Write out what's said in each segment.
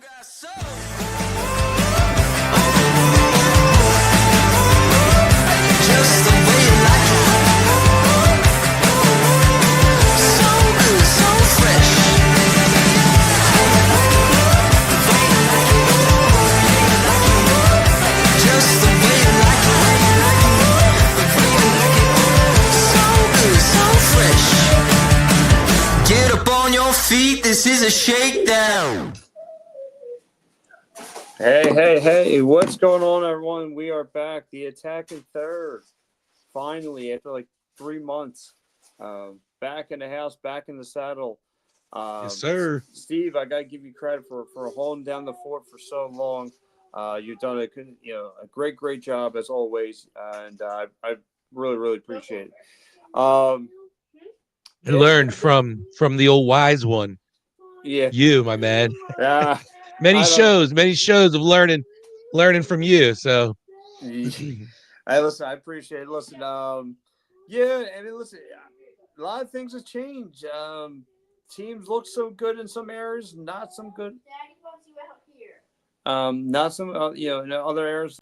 Get up on your feet, this is a shakedown. Hey, what's going on, everyone? We are back. The attacking third, finally, after like 3 months. Back in the house, back in the saddle. Yes, sir. Steve, I got to give you credit for holding down the fort for so long. You've done a great job, as always, and I really appreciate it. You learned from the old wise one. Yeah. You, my man. Yeah. many shows of learning from you. So I appreciate it. Listen, yeah, I mean, listen, a lot of things have changed. Teams look so good in some areas, not some good. Daddy wants you out here. Not some, in other areas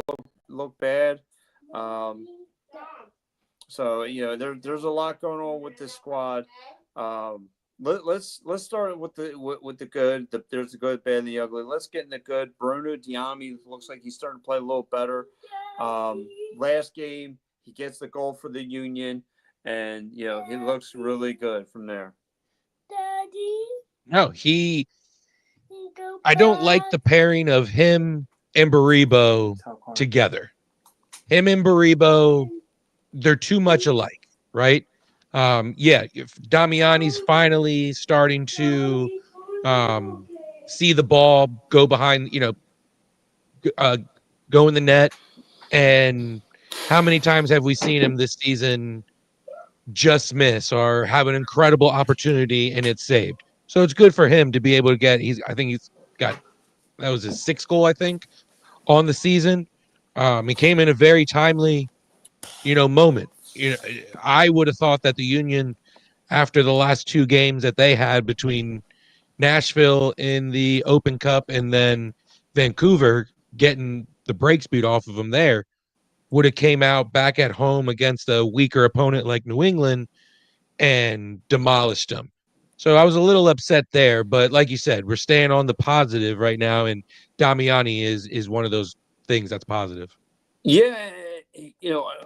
look bad. So there's a lot going on with this squad. Let's start with the good. There's the good, bad, and the ugly. Let's get in the good. Bruno Diami looks like he's starting to play a little better. Last game he gets the goal for the Union, and he looks really good from there. Daddy. No, I don't like the pairing of him and Baribo together. Him and Baribo, they're too much alike, right? If Damiani's finally starting to see the ball go behind, go in the net. And how many times have we seen him this season just miss or have an incredible opportunity and it's saved? So it's good for him to be able to get. I think he's got, that was his 6th goal, I think, on the season. He came in a very timely, moment. I would have thought that the Union, after the last 2 games that they had between Nashville in the Open Cup and then Vancouver getting the break speed off of them there, would have came out back at home against a weaker opponent like New England and demolished them. So I was a little upset there, but like you said, we're staying on the positive right now, and Damiani is one of those things that's positive. Yeah,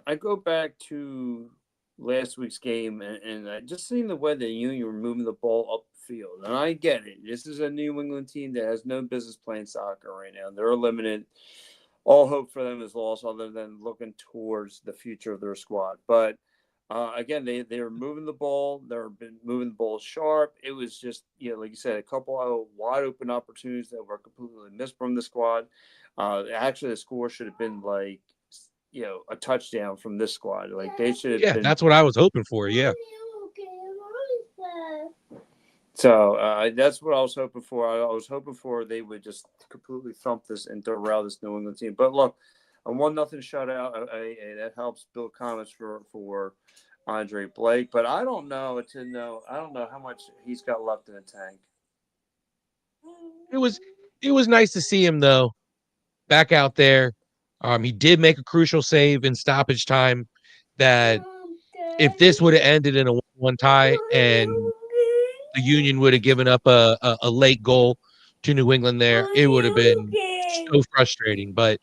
I go back to last week's game, and I just seen the way the Union were moving the ball upfield, and I get it. This is a New England team that has no business playing soccer right now. They're limited. All hope for them is lost, other than looking towards the future of their squad. But again, they were moving the ball. They've been moving the ball sharp. It was just, like you said, a couple of wide open opportunities that were completely missed from the squad. Actually, the score should have been like, a touchdown from this squad. Like they should have. Yeah, that's what I was hoping for. Yeah. So that's what I was hoping for. I was hoping for they would just completely thump this and derail this New England team. But look, a 1-0 shutout, that helps build confidence for Andre Blake. But I don't know how much he's got left in the tank. It was nice to see him though, back out there. He did make a crucial save in stoppage time. That if this would have ended in a 1-1 tie and the Union would have given up a late goal to New England there, it would have been so frustrating. But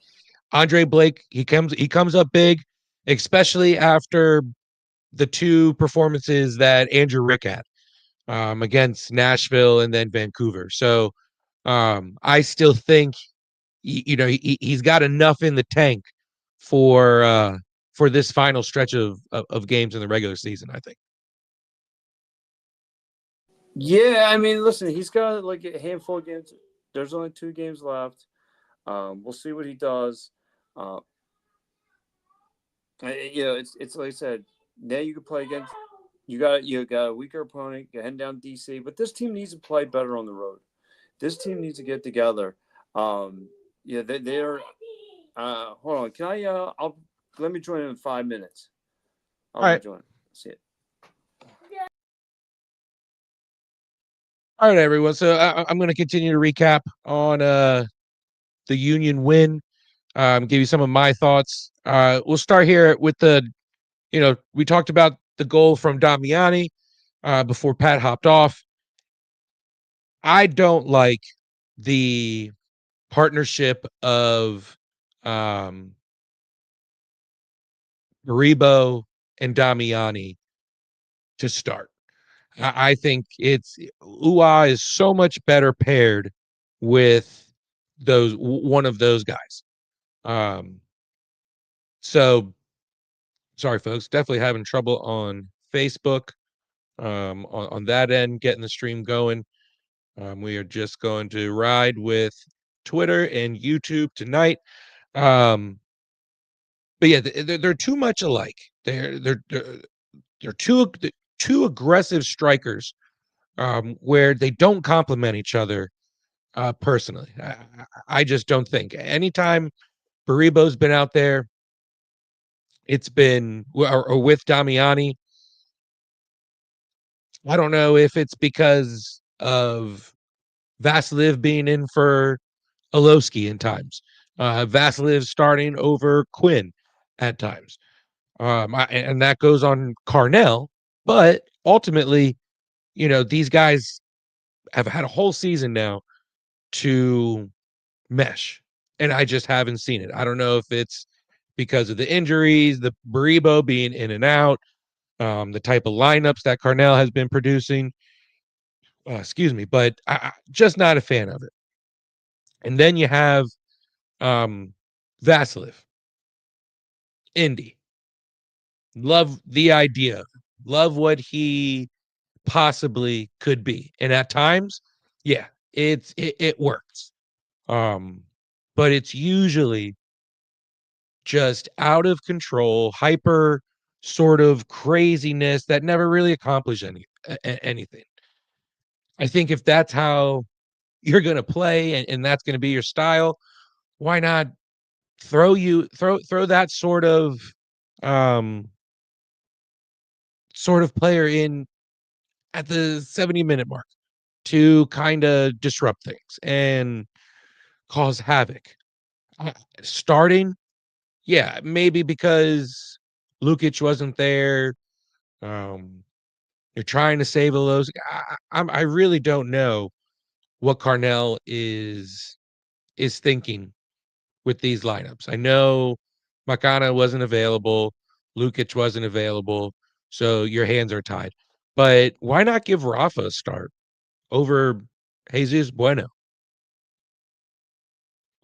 Andre Blake, he comes up big, especially after the 2 performances that Andrew Rick had against Nashville and then Vancouver. So I still think he's got enough in the tank for this final stretch of games in the regular season, I think. Yeah, I mean, listen, he's got like a handful of games. There's only 2 games left. We'll see what he does. It's like I said. Now you can play against. You got a weaker opponent. You're heading down DC, but this team needs to play better on the road. This team needs to get together. They're. Hold on. Can I? Let me join in 5 minutes. All right. Join. See it. All right, everyone. So I'm going to continue to recap on the Union win. Give you some of my thoughts. We'll start here with we talked about the goal from Damiani before Pat hopped off. I don't like the partnership of Rebo and Damiani to start. I think Ua is so much better paired with one of those guys. So sorry, folks, definitely having trouble on Facebook. On that end, getting the stream going. We are just going to ride with Twitter and YouTube tonight. But yeah, they're too much alike. They're two aggressive strikers, where they don't complement each other. Personally, I just don't think. Anytime Baribo's been out there, it's been or with Damiani. I don't know if it's because of Vasilev being in for Alowski in times. Vasilev starting over Quinn at times. And that goes on Carnell. But ultimately, these guys have had a whole season now to mesh. And I just haven't seen it. I don't know if it's because of the injuries, the Baribo being in and out, the type of lineups that Carnell has been producing. Excuse me, but I just not a fan of it. And then you have Vasilev, Indy. Love the idea. Love what he possibly could be. And at times, yeah, it works. But it's usually just out of control, hyper sort of craziness that never really accomplished anything. I think if that's how you're going to play and that's going to be your style, why not throw that sort of player in at the 70-minute mark to kind of disrupt things and cause havoc. Starting, yeah, maybe because Lukic wasn't there. You're trying to save a low. I really don't know what Carnell is thinking with these lineups. I know Makana wasn't available, Lukic wasn't available, so your hands are tied. But why not give Rafa a start over Jesus Bueno?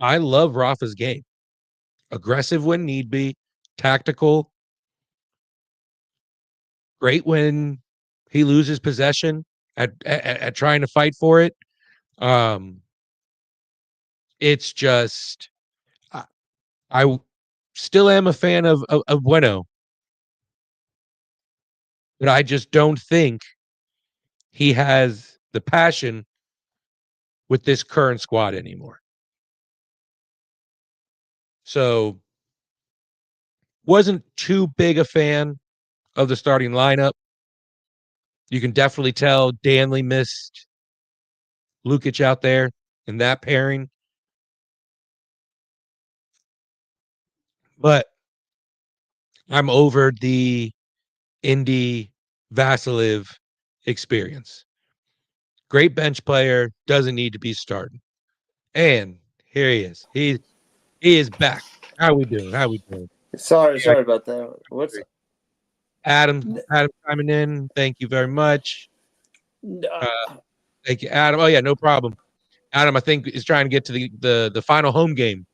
I love Rafa's game. Aggressive when need be, tactical, great when he loses possession at trying to fight for it. It's just I still am a fan of Bueno, but I just don't think he has the passion with this current squad anymore. So wasn't too big a fan of the starting lineup. You can definitely tell Danley missed Lukic out there in that pairing. But I'm over the Indy Vasilev experience. Great bench player, doesn't need to be starting. And here he is. He is back. How we doing? Sorry about that. What's Adam coming in? Thank you very much. uh, Thank you, Adam. Oh yeah, no problem. Adam, I think, is trying to get to the final home game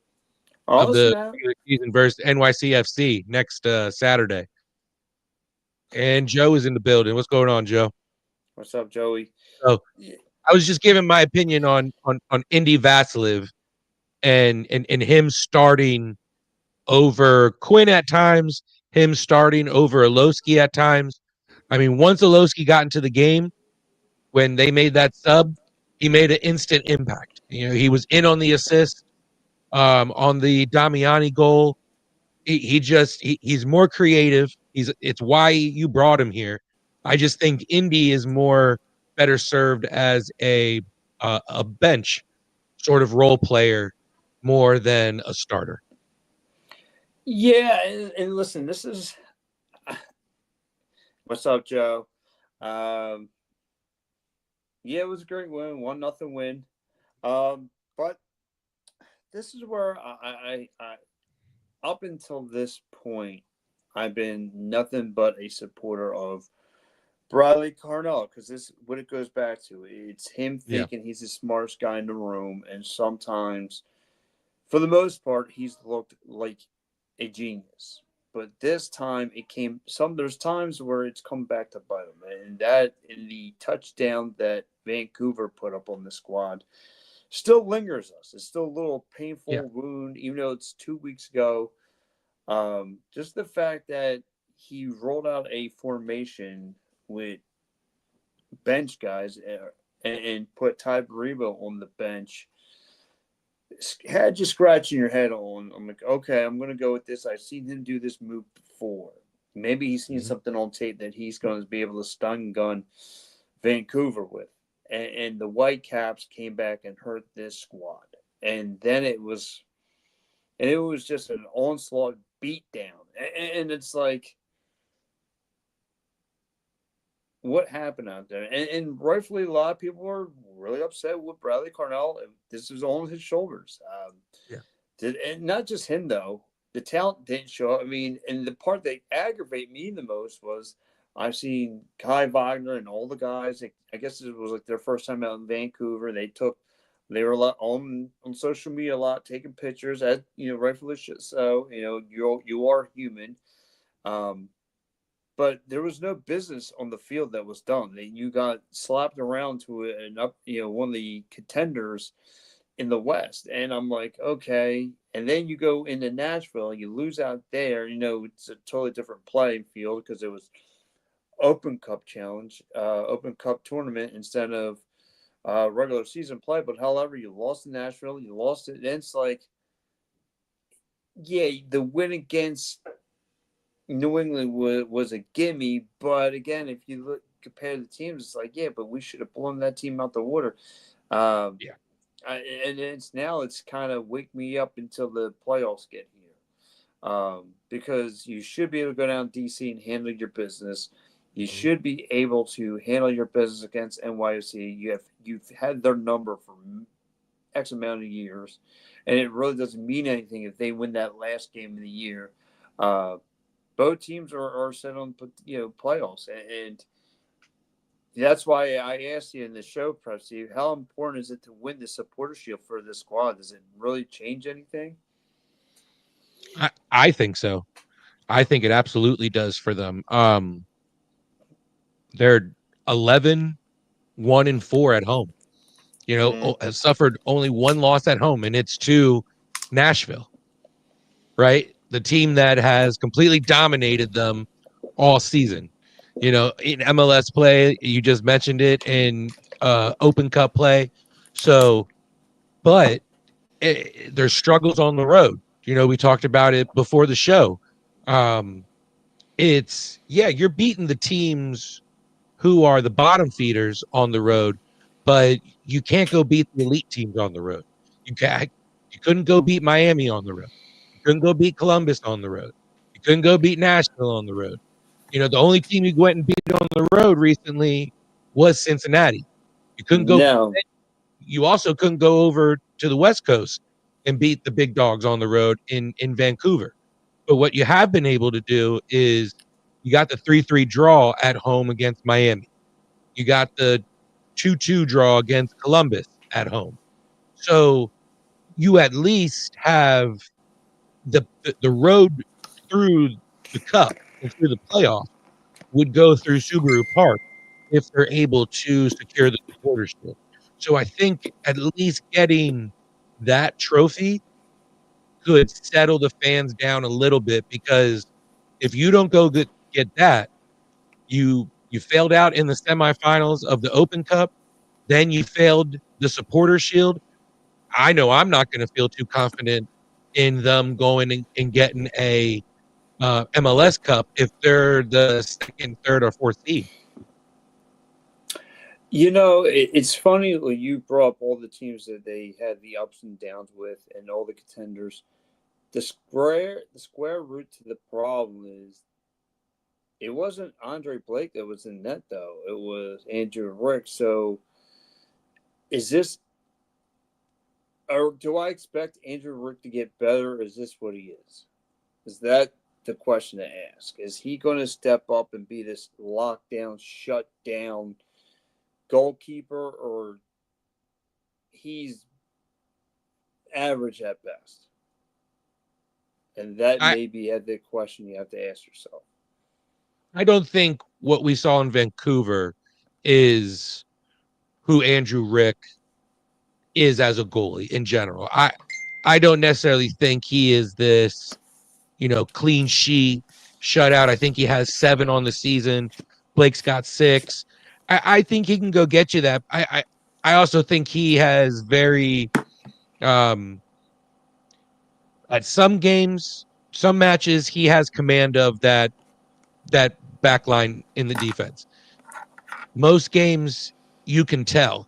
of the regular season versus NYCFC next Saturday. And Joe is in the building. What's going on, Joe? What's up, Joey? So I was just giving my opinion on Indy Vasilev and him starting over Quinn at times, him starting over Alowski at times. I mean, once Alowski got into the game, when they made that sub, he made an instant impact. He was in on the assist, on the Damiani goal. He's more creative. It's why you brought him here. I just think Indy is more better served as a bench sort of role player more than a starter. Yeah, and listen, this is what's up, Joe. Yeah, it was a great win, 1-0 win. But this is where I up until this point, I've been nothing but a supporter of Bradley Carnell, because this what it goes back to. It's him Yeah. thinking he's the smartest guy in the room, and sometimes, for the most part, he's looked like a genius. But this time, there's times where it's come back to bite him, and that in the touchdown that Vancouver put up on the squad still lingers us. It's still a little painful wound, even though it's 2 weeks ago. Just the fact that he rolled out a formation with bench guys and put Ty Baribo on the bench had you scratching your head on. I'm like, okay, I'm going to go with this. I've seen him do this move before. Maybe he's seen something on tape that he's going to be able to stun gun Vancouver with. And the Whitecaps came back and hurt this squad. And then it was just an onslaught beatdown. And it's like, what happened out there? And rightfully, a lot of people were really upset with Bradley Carnell. This was on his shoulders. And not just him, though. The talent didn't show up. I mean, and the part that aggravated me the most was I've seen Kai Wagner and all the guys. I guess it was like their first time out in Vancouver. They were a lot on social media a lot, taking pictures, as rightfully so. You are human. But there was no business on the field that was done. You got slapped around to one of the contenders in the West. And I'm like, okay. And then you go into Nashville and you lose out there. It's a totally different playing field because it was Open Cup challenge, Open Cup tournament instead of regular season play. But however, you lost in Nashville, you lost it. And it's like, yeah, the win against New England was a gimme, but again, if you compare the teams, it's like, yeah, but we should have blown that team out the water. And it's kind of wake me up until the playoffs get here, because you should be able to go down to DC and handle your business. You should be able to handle your business against NYC. You've had their number for X amount of years, and it really doesn't mean anything if they win that last game of the year. Both teams are set on playoffs, and that's why I asked you in the show prep, Steve, how important is it to win the supporter shield for this squad? Does it really change anything? I think so. I think it absolutely does for them. They're 11-1-4 at home. Has suffered only one loss at home, and it's to Nashville, right? The team that has completely dominated them all season. In MLS play, you just mentioned it, in Open Cup play. So, but there's struggles on the road. We talked about it before the show. You're beating the teams who are the bottom feeders on the road, but you can't go beat the elite teams on the road. You couldn't go beat Miami on the road. You couldn't go beat Columbus on the road. You couldn't go beat Nashville on the road. The only team you went and beat on the road recently was Cincinnati. You couldn't go. No. You also couldn't go over to the West Coast and beat the big dogs on the road in Vancouver. But what you have been able to do is you got the 3-3 draw at home against Miami. You got the 2-2 draw against Columbus at home. So you at least have the road through the cup and through the playoff would go through Subaru Park if they're able to secure the supporter shield. So I think at least getting that trophy could settle the fans down a little bit, because if you don't go get that, you failed out in the semifinals of the Open Cup, then you failed the supporter shield. I know I'm not going to feel too confident in them going and getting a MLS Cup if they're the second, third, or fourth seed. It's funny when you brought up all the teams that they had the ups and downs with, and all the contenders. The square root to the problem is it wasn't Andre Blake that was in net though. It was Andrew Rick. So is this, or do I expect Andrew Rick to get better? Or is this what he is? Is that the question to ask? Is he going to step up and be this lockdown, shut down goalkeeper, or he's average at best? And that I may be the question you have to ask yourself. I don't think what we saw in Vancouver is who Andrew Rick is as a goalie in general. I don't necessarily think he is this, clean sheet shutout. I think he has 7 on the season. Blake's got 6. I think he can go get you that. I also think he has very um at some games, some matches, he has command of that back line in the defense. Most games you can tell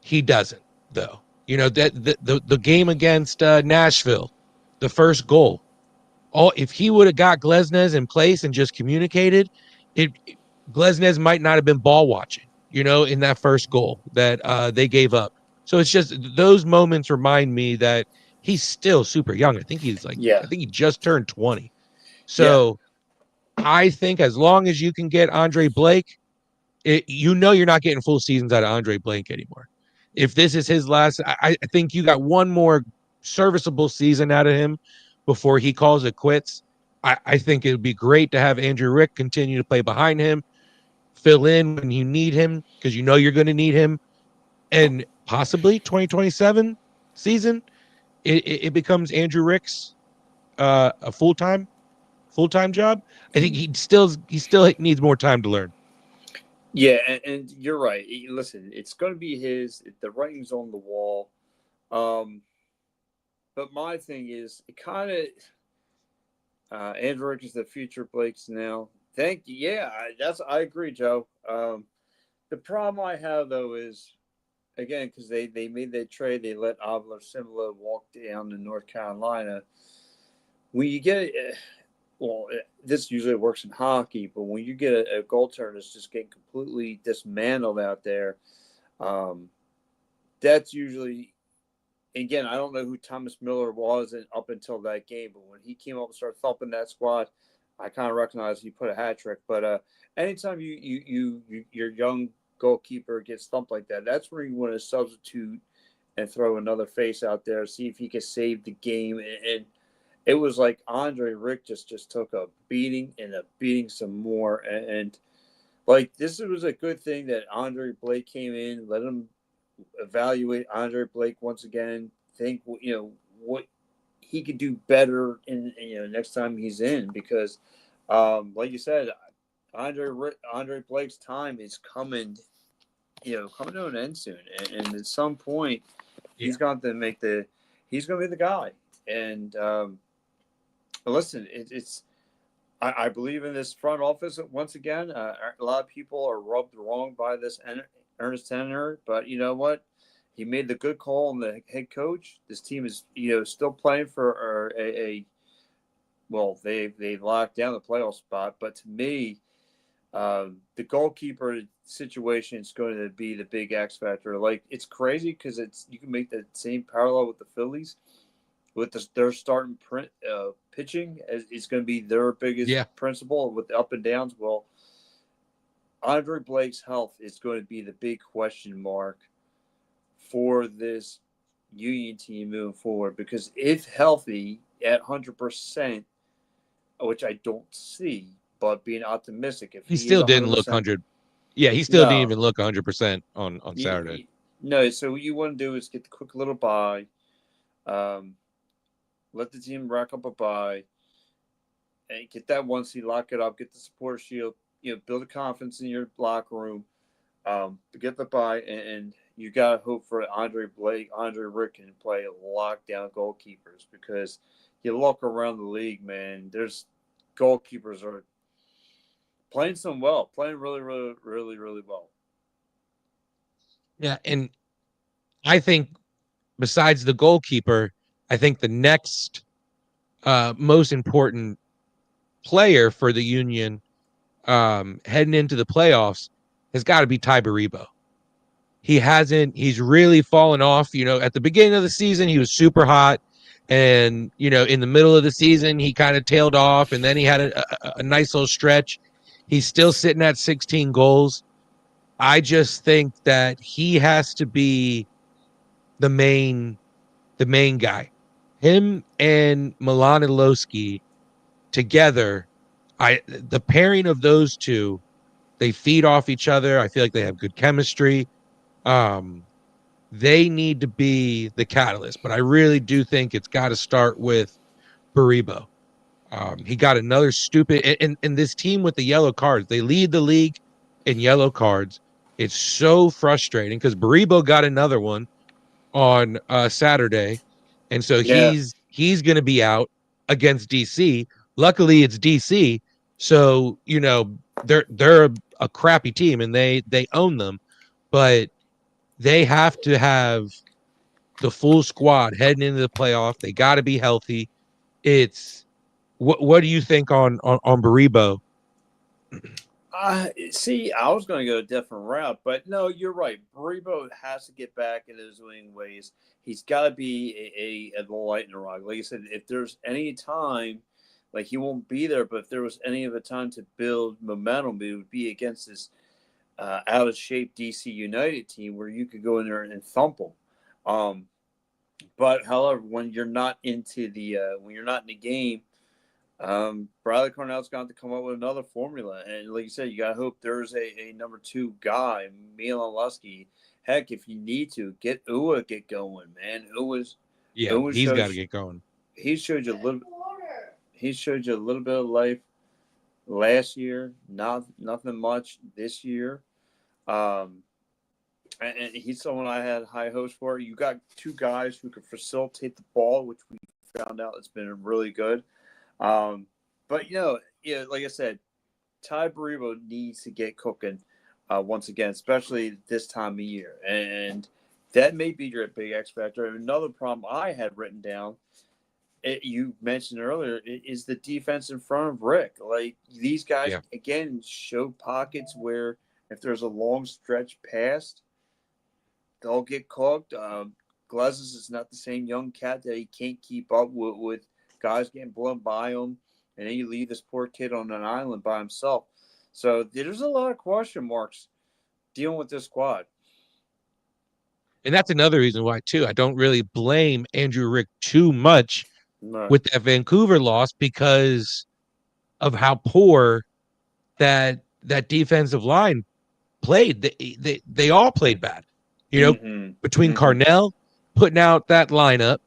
he doesn't, though. That the game against Nashville, the first goal, if he would have got Glesnes in place and just communicated, it Glesnes might not have been ball watching, in that first goal that they gave up. So it's just those moments remind me that he's still super young. Yeah, I think he just turned 20. yeah, So I think as long as you can get Andre Blake, you're not getting full seasons out of Andre Blake anymore. If this is his last, I think you got one more serviceable season out of him before he calls it quits. I think it would be great to have Andrew Rick continue to play behind him, fill in when you need him, because you're going to need him. And possibly 2027 season, it becomes Andrew Rick's a full time job. I think he still needs more time to learn. yeah. And you're right. Listen, it's going to be his. The writing's on the wall. Um, but my thing is, it kind of Andrew Rick is the future Blake's now. Thank you. Yeah, I agree, Joe. The problem I have though is, again, because they made that trade, they let Avila Simula walk down to North Carolina. When you get well, this usually works in hockey, but when you get a goaltender that's just getting completely dismantled out there, um, that's usually, again, I don't know who Thomas Miller was up until that game, but when he came up and started thumping that squad, I kind of recognized he put a hat trick. But anytime your young goalkeeper gets thumped like that, that's where you want to substitute and throw another face out there, see if he can save the game. And it was like Andre Rick just took a beating and a beating some more. And like, this was a good thing that Andre Blake came in, let him evaluate Andre Blake once again, think what he could do better in next time he's in, because like you said, Andre Blake's time is coming, coming to an end soon, and at some point Yeah. he's going to be the guy. And listen, I believe in this front office once again. A lot of people are rubbed wrong by this Ernest Tenner, but you know what? He made the good call on the head coach. This team is still playing for well, they locked down the playoff spot, but to me, the goalkeeper situation is going to be the big X factor. Like, it's crazy because you can make the same parallel with the Phillies with their starting pitching. It's going to be their biggest Yeah. principle with the up and downs. Well, Andre Blake's health is going to be the big question mark for this Union team moving forward, because if healthy at 100%, which I don't see, but being optimistic, if He he is still didn't look 100%, 100. Yeah, he still didn't no, even look 100% on Saturday. no. So what you want to do is get the quick little bye, let the team rack up a bye, and get that one seed, lock it up, get the support shield, build a confidence in your locker room, get the bye, and you got to hope for Andre Rick can play lockdown goalkeepers, because you look around the league, man, there's goalkeepers are playing really, really, really, really well. Yeah, and I think besides the goalkeeper, I think the next most important player for the Union heading into the playoffs has got to be Ty Baribo. He's really fallen off. At the beginning of the season, he was super hot. And, in the middle of the season, he kind of tailed off. And then he had a nice little stretch. He's still sitting at 16 goals. I just think that he has to be the main guy. Him and Milan Ilowski together, the pairing of those two, they feed off each other. I feel like they have good chemistry. Um, they need to be the catalyst, but I really do think it's got to start with Baribo. He got another stupid, and this team with the yellow cards, they lead the league in yellow cards. It's so frustrating because Baribo got another one on Saturday, and so Yeah. he's going to be out against DC. Luckily, it's DC, so they're a crappy team and they own them, but they have to have the full squad heading into the playoff. They got to be healthy. It's what do you think on Baribo? See, I was going to go a different route, but no, you're right. Baribo has to get back into his winning ways. He's got to be a light in the rock. Like I said, if there's any time, like he won't be there, but if there was any of a time to build momentum, it would be against this out of shape DC United team where you could go in there and thump them. But however, when you're not in the game, Bradley Cornell's got to come up with another formula. And like you said, you got to hope there's a number two guy, Milan Lusky. Heck, if you need to, get going, man. He's got to get going. He showed you a little. He showed you a little bit of life last year. Nothing much this year. And he's someone I had high hopes for. You got two guys who can facilitate the ball, which we found out it's been really good. But like I said, Ty Baribo needs to get cooking once again, especially this time of year, and that may be your big X factor. Another problem I had written down, you mentioned earlier, is the defense in front of Rick. Like these guys again show pockets where if there's a long stretch past, they'll get cooked. Glezes is not the same young cat that he can't keep up with guys getting blown by him, and then you leave this poor kid on an island by himself. So there's a lot of question marks dealing with this squad. And that's another reason why, too, I don't really blame Andrew Rick too much with that Vancouver loss because of how poor that defensive line played. They all played bad. Between Carnell putting out that lineup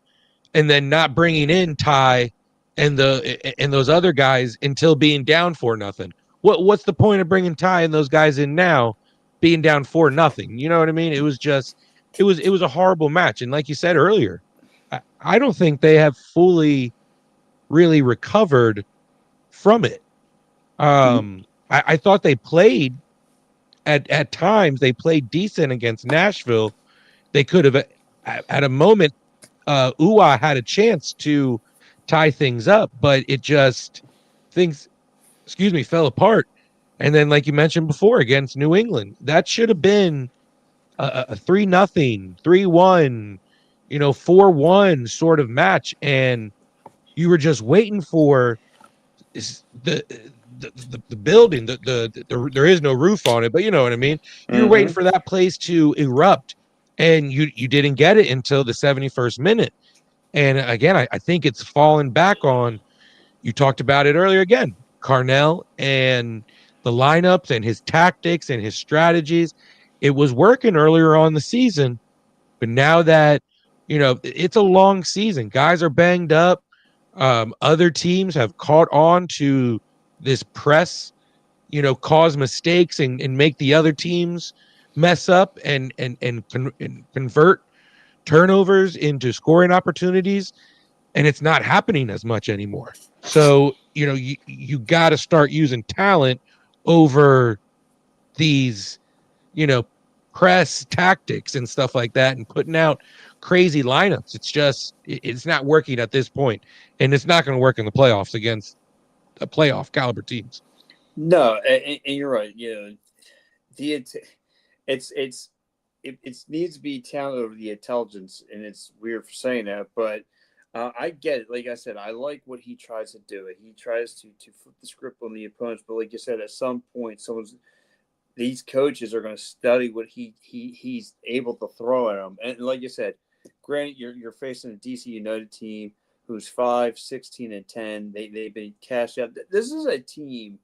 and then not bringing in Ty and those other guys until being down 4-0. What's the point of bringing Ty and those guys in now, being down 4-0? You know what I mean? It was a horrible match, and like you said earlier, I don't think they have fully really recovered from it. I thought they played at times. They played decent against Nashville. They could have at a moment. Uwa had a chance to tie things up, but it just fell apart. And then, like you mentioned before, against New England, that should have been a 3-0, 3-1, 4-1 sort of match, and you were just waiting for the building. There is no roof on it, but you know what I mean. You were waiting for that place to erupt, and you didn't get it until the 71st minute. And again, I think it's fallen back on. You talked about it earlier again, Carnell and the lineups and his tactics and his strategies. It was working earlier on the season, but now that it's a long season, guys are banged up. Other teams have caught on to this press, cause mistakes and make the other teams mess up and convert turnovers into scoring opportunities, and it's not happening as much anymore. So you got to start using talent over these press tactics and stuff like that and putting out crazy lineups. It's not working at this point, and it's not going to work in the playoffs against the playoff caliber teams. No, and you're right. You know, it needs to be talent over the intelligence, and it's weird for saying that, but I get it. Like I said, I like what he tries to do. He tries to flip the script on the opponents, but like you said, at some point, these coaches are going to study what he's able to throw at them. And like you said, granted, you're facing a DC United team who's 5-16-10. They've been cashed out. This is a team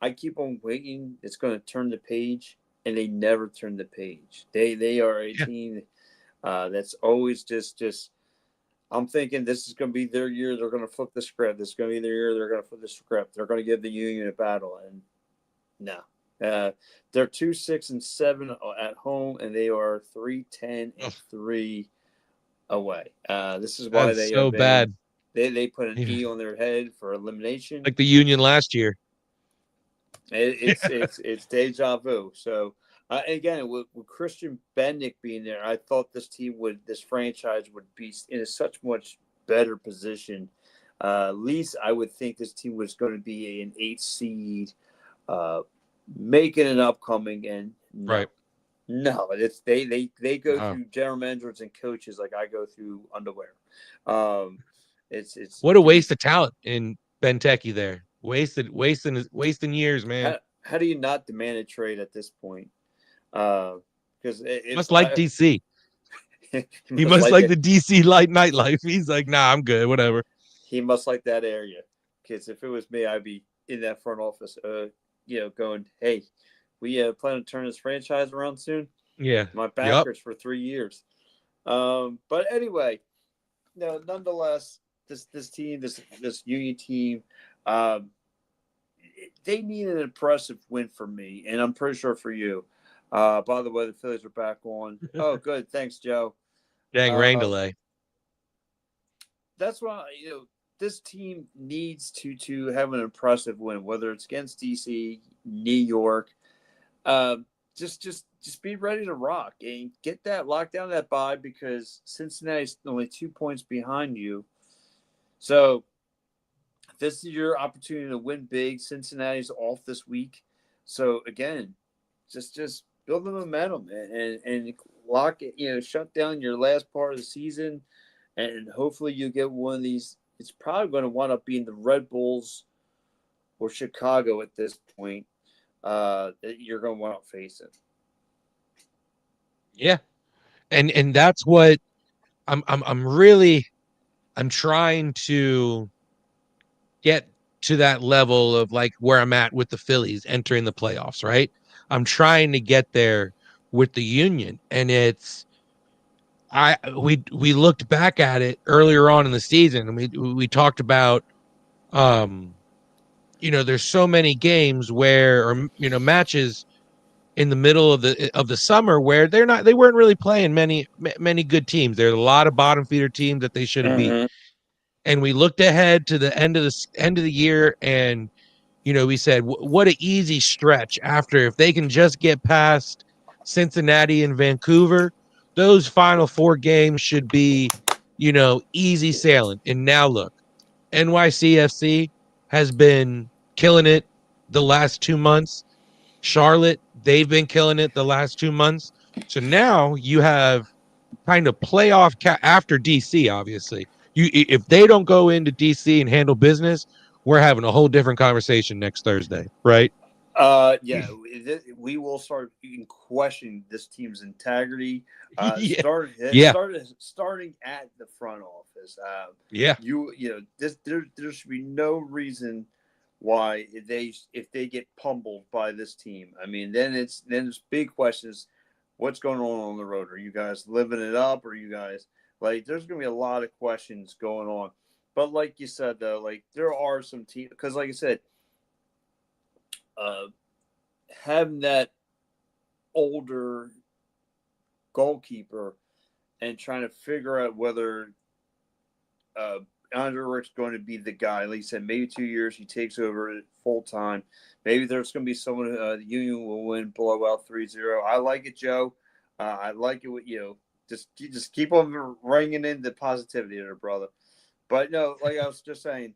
I keep on waiting. It's going to turn the page, and they never turn the page. They are a team that's always just. I'm thinking this is going to be their year. They're going to flip the script. This is going to be their year. They're going to flip the script. They're going to give the Union a battle, and no. They're 2-6-7 at home, and they are 3-10-3 away. This is why That's so bad. They put an E on their head for elimination, like the Union last year. It's deja vu. So again, with Christian Bendick being there, I thought this franchise would be in a such much better position. At least I would think this team was going to be an 8 seed. Making an upcoming, and right. No, it's they go through general managers and coaches like I go through underwear. It's what a waste of talent in Benteke there. Wasting years, man. How do you not demand a trade at this point? Because he must like DC. he must like the DC nightlife. He's like, nah, I'm good, whatever. He must like that area. Because if it was me, I'd be in that front office. Going, hey, we plan to turn this franchise around soon. Yeah, my backers for 3 years. But anyway, nonetheless, this team, this Union team, they need an impressive win for me, and I'm pretty sure for you. By the way, the Phillies are back on. Oh, good, thanks, Joe. Dang rain delay. That's why this team needs to have an impressive win, whether it's against DC, New York. Just be ready to rock and get that locked down that bye, because Cincinnati's only 2 points behind you. So this is your opportunity to win big. Cincinnati's off this week. So again, just build the momentum and lock it, shut down your last part of the season, and hopefully you get one of these. It's probably going to wind up being the Red Bulls or Chicago at this point that you're going to want to face it. Yeah, and that's what I'm trying to get to, that level of like where I'm at with the Phillies entering the playoffs. Right, I'm trying to get there with the Union, and we looked back at it earlier on in the season, and we talked about there's so many games where, or matches in the middle of the summer where they weren't really playing many good teams. There's a lot of bottom feeder teams that they should have beat. And we looked ahead to the end of the year, and we said, what an easy stretch after, if they can just get past Cincinnati and Vancouver, those final 4 games should be, easy sailing. And now look, NYCFC has been killing it the last 2 months. Charlotte, they've been killing it the last 2 months. So now you have kind of playoff after DC, obviously. If they don't go into DC and handle business, we're having a whole different conversation next Thursday, right? Yeah, we will start questioning this team's integrity. Starting at the front office. There should be no reason why if they get pummeled by this team. I mean, then there's big questions. What's going on the road? Are you guys living it up? Or are you guys there's going to be a lot of questions going on. But like you said, though, there are some teams, because like I said, having that older goalkeeper and trying to figure out whether Andre Rick's going to be the guy. Like you said, maybe 2 years he takes over full time. Maybe there's going to be someone the Union will win blowout 3-0. I like it, Joe. I like it with you. Just keep on ringing in the positivity there, brother. But no, like I was just saying,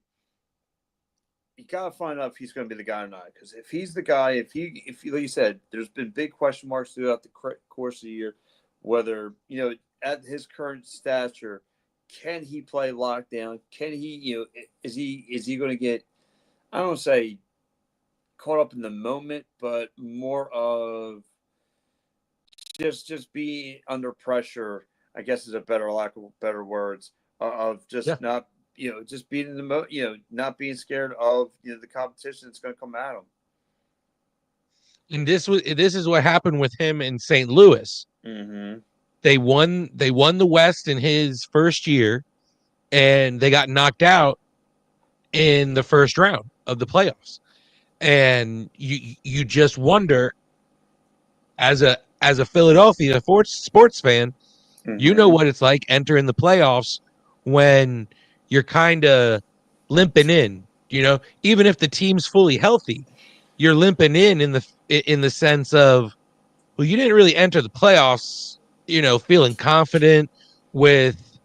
you gotta find out if he's going to be the guy or not. Because if he's the guy, if like you said, there's been big question marks throughout the course of the year, whether at his current stature, can he play lockdown? Can he, is he going to get? I don't say caught up in the moment, but more of just be under pressure. I guess is a better lack of better words of just not just being in the not being scared of the competition that's going to come at him. And this is what happened with him in St. Louis. Mm-hmm. They won the West in his first year, and they got knocked out in the first round of the playoffs. And you just wonder, as a Philadelphia sports fan, Mm-hmm. you know what it's like entering the playoffs when you're kind of limping in. Even if the team's fully healthy, you're limping in the sense of, well, you didn't really enter the playoffs, feeling confident with,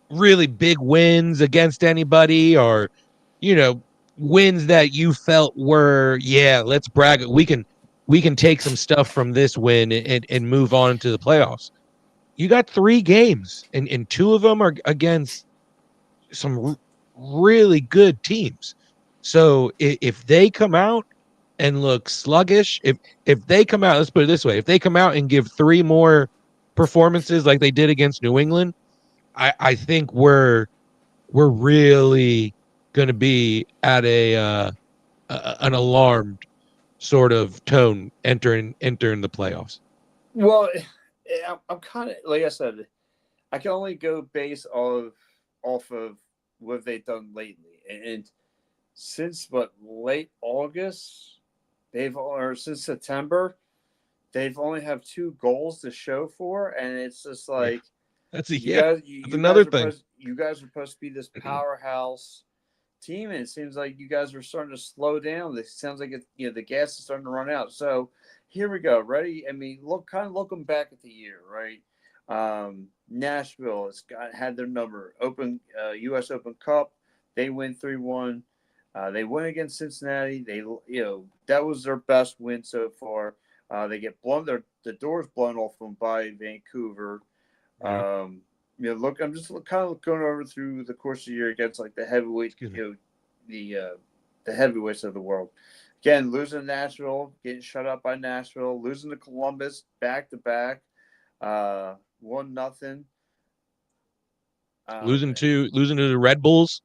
really big wins against anybody, or, wins that you felt were, let's brag. We can take some stuff from this win and move on to the playoffs. You got 3 games, and 2 of them are against some really good teams. So if they come out and look sluggish, if they come out, let's put it this way, if they come out and give 3 more performances like they did against New England, I think we're really going to be at an alarmed sort of tone entering the playoffs. Well, I'm kind of like I said, I can only go based off of what they've done lately, and since late August, since September, they've only have 2 goals to show for, and it's just like that's another thing. You guys are supposed to be this powerhouse team, and it seems like you guys are starting to slow down. It sounds like the gas is starting to run out. So here we go. Ready? I mean, looking back at the year, right? Nashville had their number. U.S. Open Cup. They win 3-1. They win against Cincinnati. That was their best win so far. They get blown. The doors blown off them by Vancouver. Yeah. Look, I'm just kind of going over through the course of the year against like the heavyweight, the heavyweights of the world. Again, losing to Nashville, getting shut up by Nashville, losing to Columbus back to back, 1-0. Losing to the Red Bulls.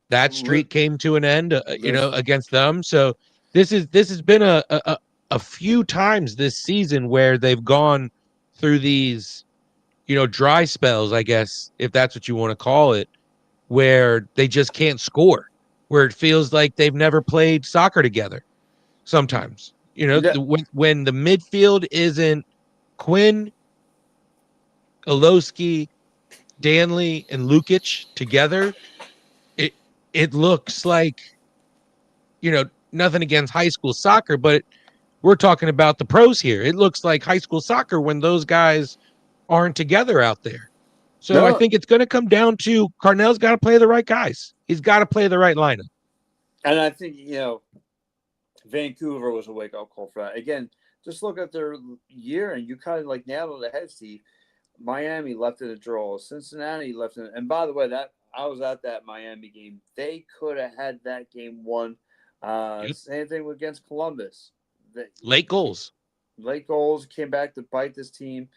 That streak came to an end, against them. So this has been a few times this season where they've gone through these, dry spells, I guess, if that's what you want to call it, where they just can't score, where it feels like they've never played soccer together. Sometimes, when the midfield isn't Quinn, Olowski, Danley, and Lukic together, it looks like, nothing against high school soccer, but we're talking about the pros here. It looks like high school soccer when those guys aren't together out there. So I think it's going to come down to Carnell's got to play the right guys. He's got to play the right lineup. And I think, Vancouver was a wake-up call for that. Again, just look at their year, and you kind of like nailed it ahead, Steve. Miami left in a draw. Cincinnati left in. And by the way, that I was at that Miami game. They could have had that game won. Same thing against Columbus. Late goals came back to bite this team.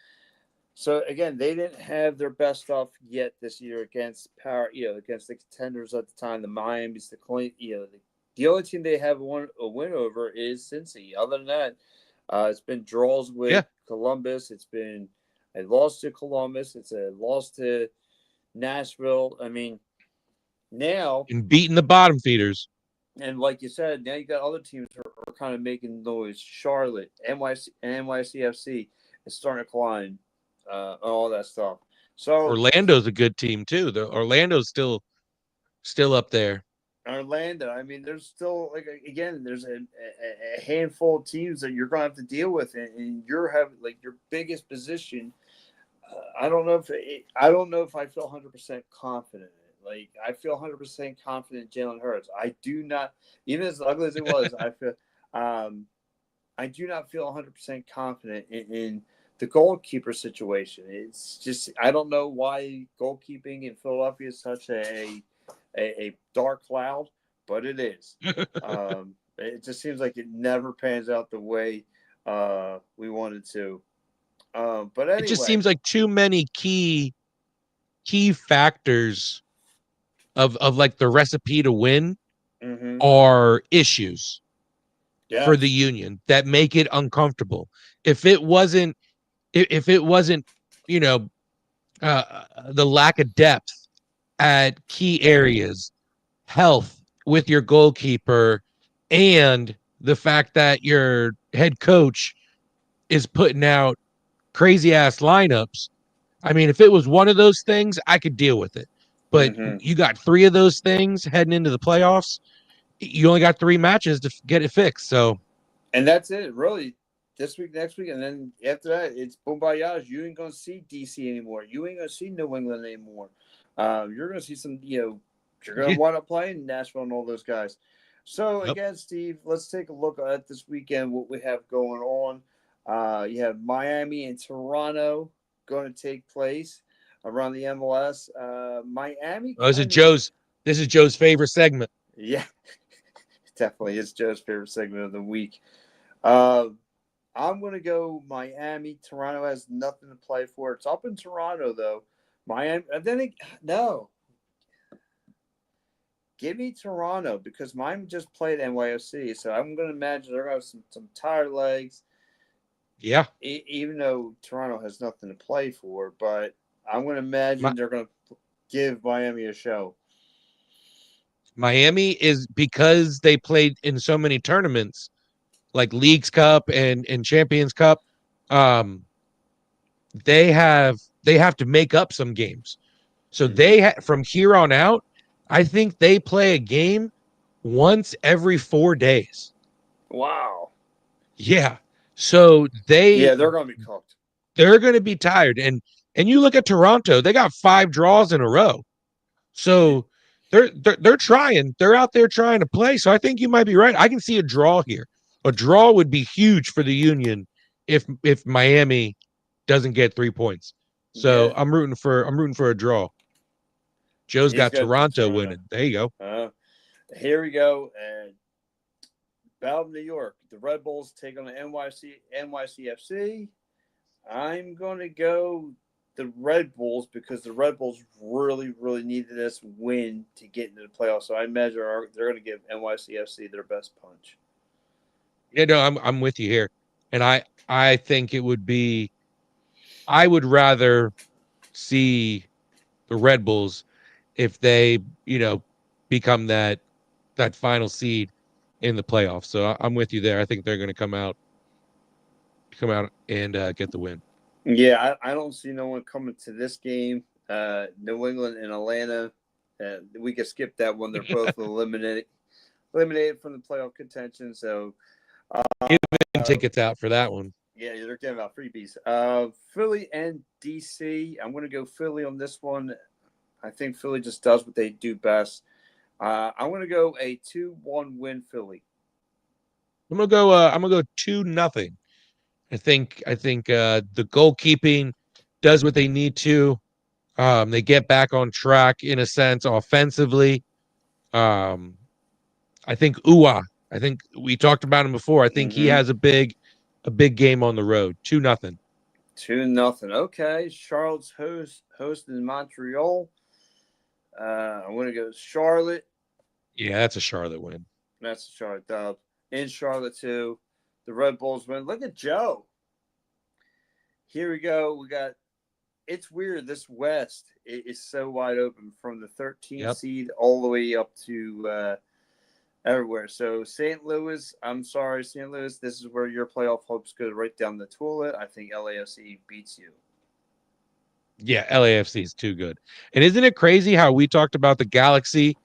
So again, they didn't have their best stuff yet this year against against the contenders at the time, the Miami's, the only team they have a win over is Cincy. Other than that, it's been draws with Columbus. It's been a loss to Columbus. It's a loss to Nashville. I mean, now and beating the bottom feeders. And like you said, now you got other teams who are kind of making noise. Charlotte, NYCFC is starting to climb, all that stuff. So Orlando's a good team too. Orlando's still up there. Orlando. I mean, there's still again, there's a handful of teams that you're going to have to deal with, and you're having your biggest position. I don't know if I feel 100% confident in it. I feel 100% confident in Jalen Hurts. I do not, even as ugly as it was, I do not feel 100% confident in the goalkeeper situation. It's just I don't know why goalkeeping in Philadelphia is such a dark cloud, but it is. It just seems like it never pans out the way we wanted to. But anyway, It just seems like too many key factors of like the recipe to win are issues for the Union that make it uncomfortable. If it wasn't, you know, the lack of depth at key areas, health with your goalkeeper, and the fact that your head coach is putting out crazy ass lineups. I mean, if it was one of those things, I could deal with it. But you got three of those things heading into the playoffs. You only got 3 matches to get it fixed. So, and that's it, really. This week, next week, and then after that, it's boom bayage. You ain't gonna see DC anymore. You ain't gonna see New England anymore. You're gonna see some, you're gonna wind up playing Nashville and all those guys. So again, Steve, let's take a look at this weekend. What we have going on. You have Miami and Toronto going to take place around the MLS. Miami. this is Joe's favorite segment. Yeah, definitely is Joe's favorite segment of the week. I'm going to go Miami. Toronto has nothing to play for. It's up in Toronto, though. Miami. And then no. Give me Toronto because Miami just played NYFC. So I'm going to imagine they're going to have some tired legs. Yeah. Even though Toronto has nothing to play for, but I'm going to imagine they're going to give Miami a show. Miami is because they played in so many tournaments like Leagues Cup and Champions Cup. They have to make up some games. So from here on out, I think they play a game once every 4 days. Wow. Yeah. So they're going to be cooked. They're going to be tired. And you look at Toronto, they got 5 draws in a row. So they're trying. They're out there trying to play. So I think you might be right. I can see a draw here. A draw would be huge for the Union if Miami doesn't get 3 points. So I'm rooting for a draw. Joe's got Toronto winning. There you go. Here we go. Battle of New York. The Red Bulls take on the NYCFC. I'm going to go the Red Bulls because the Red Bulls really, really needed this win to get into the playoffs. So I imagine they're going to give NYCFC their best punch. Yeah, no, I'm with you here. And I think it would be – I would rather see the Red Bulls if they, become that final seed in the playoffs. So I'm with you there. I think they're going to come out and get the win. Yeah, I don't see no one coming to this game. New England and Atlanta, we could skip that one. They're both eliminated from the playoff contention. So giving tickets out for that one. Yeah, they're giving out freebies. Philly and DC. I'm going to go Philly on this one. I think Philly just does what they do best. I'm going to go a 2-1 win Philly. I'm gonna go 2-0. I think the goalkeeping does what they need to. They get back on track in a sense offensively. I think Uwa. I think we talked about him before. I think he has a big game on the road. 2-0. 2-0. Okay. Charlotte's hosting Montreal. I'm going to go Charlotte. Yeah, that's a Charlotte win. That's a Charlotte dub. In Charlotte, too. The Red Bulls win. Look at Joe. Here we go. It's weird. This West is so wide open from the 13th seed all the way up to everywhere. So St. Louis, I'm sorry, St. Louis, this is where your playoff hopes go right down the toilet. I think LAFC beats you. Yeah, LAFC is too good. And isn't it crazy how we talked about the Galaxy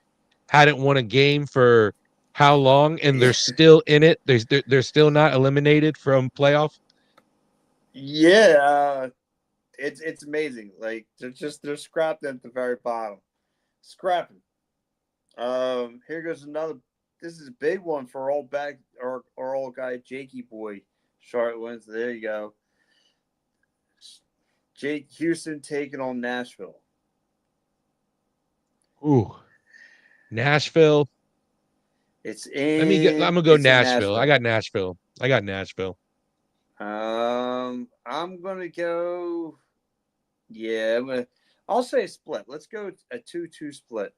hadn't won a game for how long, and they're still in it. They're still not eliminated from playoff. Yeah, it's amazing. Like they're scrapped at the very bottom, scrapping. Here goes another. This is a big one for our old guy Jakey boy, Charlotte wins. There you go. Jake Houston taking on Nashville. Ooh, Nashville. It's I'm gonna go Nashville. I got Nashville. I'm gonna go. Yeah, I'll say a split. Let's go a 2-2 split.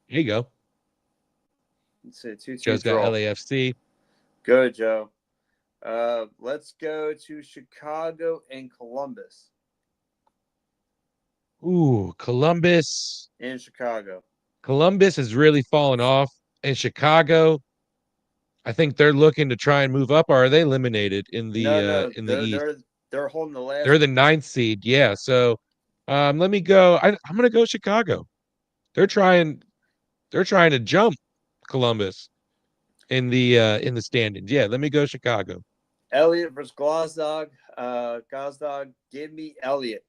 Here you go. Let's say 2-2 Joe's draw. got LAFC. Good, Joe. Let's go to Chicago and Columbus. Ooh, Columbus. In Chicago. Columbus has really fallen off. And Chicago, I think they're looking to try and move up. Or are they eliminated in the in the East? They're holding the last. They're the 9th seed. Yeah. So let me go. I'm gonna go Chicago. They're trying to jump Columbus in the standings. Yeah, let me go Chicago. Elliott versus Gazdag. Gazdag, give me Elliott.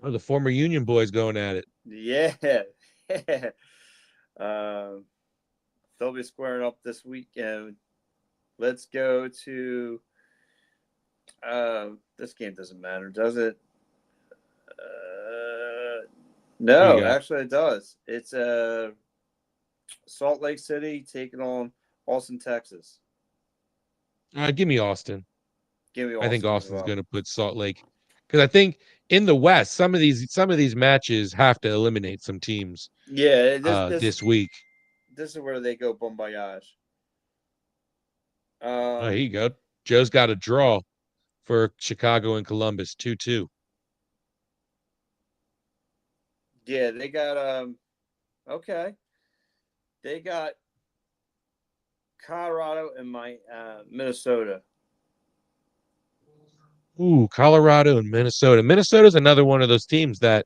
Oh, the former Union boys going at it. Yeah. They'll be squaring up this weekend. Let's go to this game doesn't matter, does it? No, actually it does. It's Salt Lake City taking on Austin, Texas. Give me Austin. Give me Austin. I think Austin's going to put Salt Lake because I think in the West some of these matches have to eliminate some teams. Yeah, this week. This is where they go bon voyage. Here you go. Joe's got a draw for Chicago and Columbus 2-2. Yeah, they got okay. They got Colorado and Minnesota. Ooh, Colorado and Minnesota. Minnesota's another one of those teams that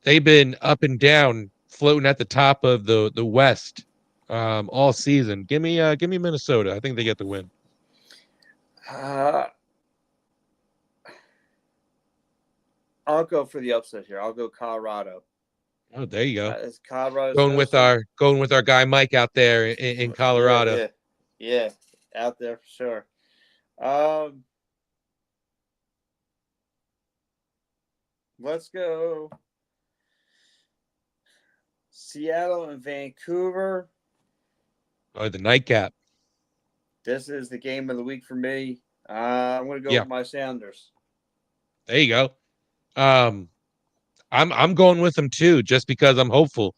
they've been up and down, floating at the top of the West all season. Give me Minnesota. I think they get the win. I'll go for the upset here. I'll go Colorado. Oh, there you go. It's Colorado going with our guy Mike out there in Colorado. Yeah, out there for sure. Let's go Seattle and Vancouver. Oh, the nightcap. This is the game of the week for me. I'm going to go with my Sounders. There you go. I'm going with them too, just because I'm hopeful.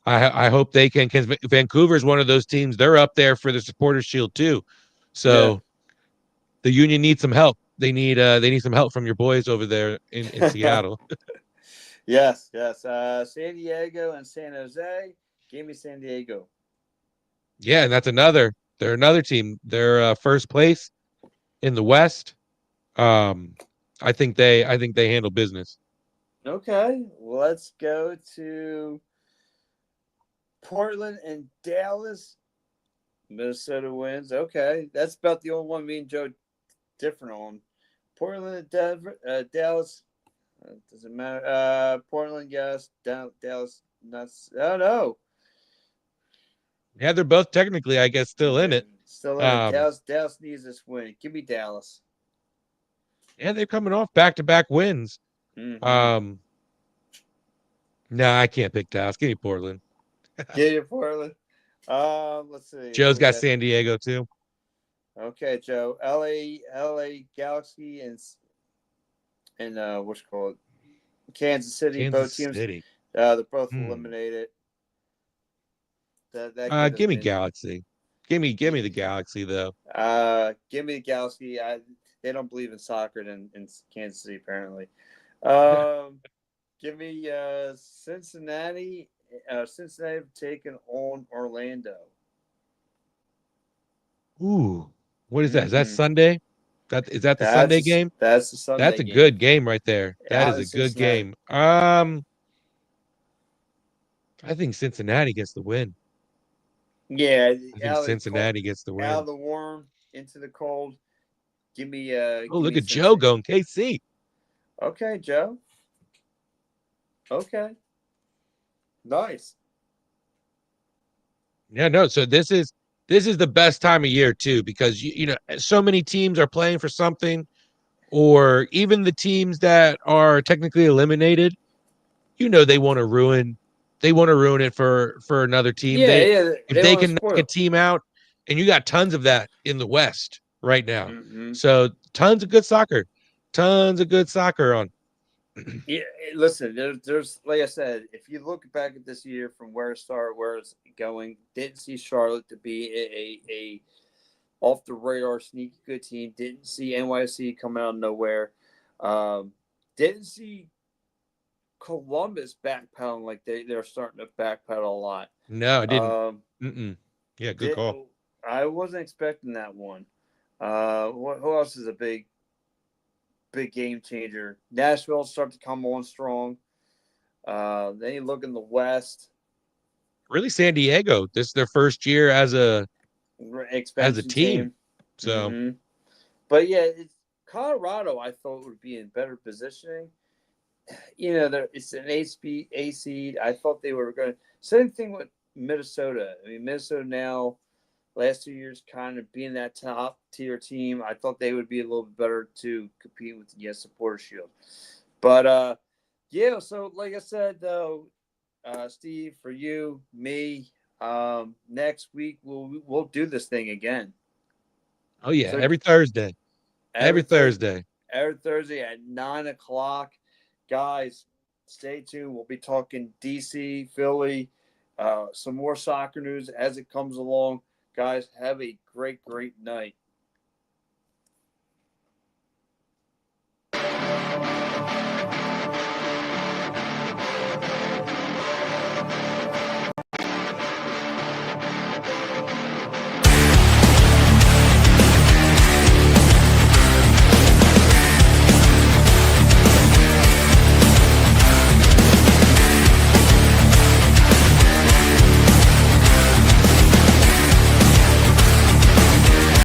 I hope they can. Because Vancouver is one of those teams. They're up there for the Supporters Shield too. So the Union needs some help. They need some help from your boys over there in Seattle. Yes. San Diego and San Jose. Give me San Diego. Yeah, and they're another team. They're first place in the West. I think they handle business. Okay, let's go to Portland and Dallas. Minnesota wins. Okay, that's about the only one me and Joe different on. Portland and Denver, Dallas. Doesn't matter. Portland, yes. Dallas, not. Oh no. Yeah, they're both technically, I guess, still in it. Still in it. Dallas needs this win. Give me Dallas. Yeah, they're coming off back-to-back wins. Mm-hmm. No, I can't pick Dallas. Give me Portland. Give you Portland. Let's see. Joe's got San Diego too. Okay, Joe. LA Galaxy and what's it called? Kansas City. Both teams. They're both eliminated. Give me Galaxy. Give me the Galaxy though. Give me the Galaxy. They don't believe in soccer in Kansas City apparently. Give me Cincinnati. Cincinnati taking on Orlando. Ooh, what is that? Is that Sunday? Is that the Sunday game? That's the Sunday. That's a good game right there. That is a good game. I'm I think Cincinnati gets the win. Yeah, I think Cincinnati gets the out of win. the warm into the cold. Give me Oh, give look me at Joe going KC. Okay, Joe. Okay. Nice. Yeah, no. So this is the best time of year too, because you know so many teams are playing for something, or even the teams that are technically eliminated. You know they want to ruin it for another team. Yeah, They yeah. if They they want to can knock a spoil. team out, and you got tons of that in the West right now. Mm-hmm. So tons of good soccer, tons of good soccer on. Yeah, listen, there's like I said, if you look back at this year from where it started, where it's going, didn't see Charlotte to be a off the radar sneaky good team. Didn't see NYC coming out of nowhere. Um, didn't see Columbus backpedaling like they're starting to backpedal a lot. No, I didn't. Um, Mm-mm. Yeah, good did, call. I wasn't expecting that one. Who else is a big game changer? Nashville start to come on strong. Then you look in the West, Really, San Diego. This is their first year as a expansion team. team. So But yeah, Colorado. I thought would be in better positioning. You know, it's an A seed. I thought they were going to. Same thing with Minnesota. I mean, Minnesota now, last 2 years, kind of being that top tier team. I thought they would be a little bit better to compete with the Yes Supporter Shield. But yeah. So like I said, though, Steve, for you, me, next week we'll do this thing again. oh yeah, So every Thursday. Every every Thursday. Thursday. Every Thursday at 9 o'clock. Guys, stay tuned. We'll be talking DC, Philly, some more soccer news as it comes along. Guys, have a great night.